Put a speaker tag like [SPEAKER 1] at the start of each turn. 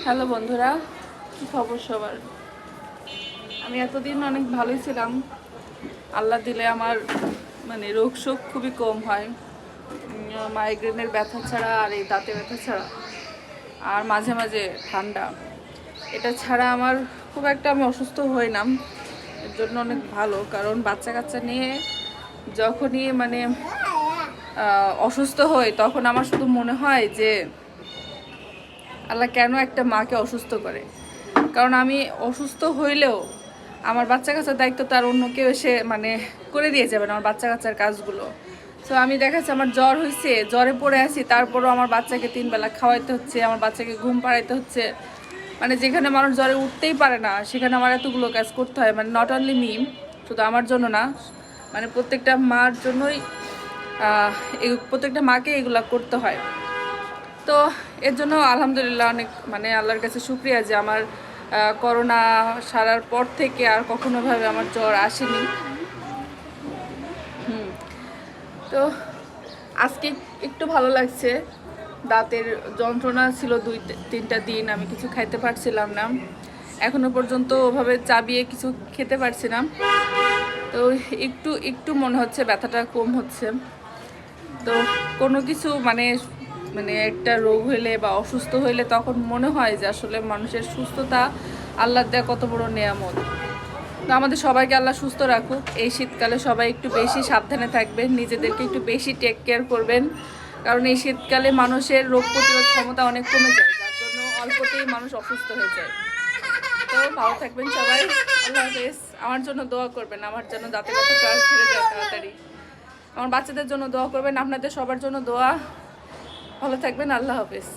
[SPEAKER 1] Hello বন্ধুরা, কি খবর সবার? আমি এতদিন অনেক ভালোই ছিলাম। আল্লাহ দিলে আমার রোগ শোক খুবই কম হয়। মাইগ্রেনের ব্যথা ছাড়া আর এই দাঁতে ব্যথা ছাড়া আর মাঝে মাঝে ঠান্ডা, এটা ছাড়া আমার খুব একটা আমি অসুস্থ হই না। এর জন্য অনেক ভালো, কারণ বাচ্চা কাচ্চা নিয়ে যখনই অসুস্থ হই তখন আমার শুধু মনে হয় যে আল্লাহ কেন একটা মাকে অসুস্থ করে। কারণ আমি অসুস্থ হইলেও আমার বাচ্চা কাচ্চার দায়িত্ব তার অন্য কেউ এসে করে দিয়ে যাবেন আমার বাচ্চা কাচ্চার কাজগুলো। সো আমি দেখাচ্ছি আমার জ্বর হয়েছে, জ্বরে পড়ে আছি, তারপরও আমার বাচ্চাকে 3 বেলা খাওয়াইতে হচ্ছে, আমার বাচ্চাকে ঘুম পাড়াইতে হচ্ছে। যেখানে মানুষ জ্বরে উঠতেই পারে না সেখানে আমার এতগুলো কাজ করতে হয়। নট অনলি মি, শুধু আমার জন্য না, প্রত্যেকটা মার জন্যই প্রত্যেকটা মাকে এগুলা করতে হয়। তো এর জন্য আলহামদুলিল্লাহ অনেক আল্লাহর কাছে শুকরিয়া যে আমার করোনা সারার পর থেকে আর কখনোভাবে আমার জ্বর আসেনি। তো আজকে একটু ভালো লাগছে। দাঁতের যন্ত্রণা ছিল 2-3টা দিন, আমি কিছু খাইতে পারছিলাম না, এখনো পর্যন্ত ওভাবে চাবিয়ে কিছু খেতে পারছি না। তো একটু একটু মনে হচ্ছে ব্যথাটা কম হচ্ছে। তো কোনো কিছু একটা রোগ হইলে বা অসুস্থ হইলে তখন মনে হয় যে আসলে মানুষের সুস্থতা আল্লাহর দেয়া কত বড় নেয়ামত। তো আমাদের সবাইকে আল্লাহ সুস্থ রাখুক। এই শীতকালে সবাই একটু বেশি সাবধানে থাকবেন, নিজেদেরকে একটু বেশি টেক কেয়ার করবেন, কারণ এই শীতকালে মানুষের রোগ প্রতিরোধ ক্ষমতা অনেক কমে যায়, যার জন্য অল্পতেই মানুষ অসুস্থ হয়ে যায়। তো ভালো থাকবেন সবাই, আল্লাহ হাফেজ। আমার জন্য দোয়া করবেন, আমার জন্য দাঁতে ব্যথাটা ছেড়ে যায় তাড়াতাড়ি। আমার বাচ্চাদের জন্য দোয়া করবেন, আপনাদের সবার জন্য দোয়া। ভালো থাকবেন, আল্লাহ হাফেজ।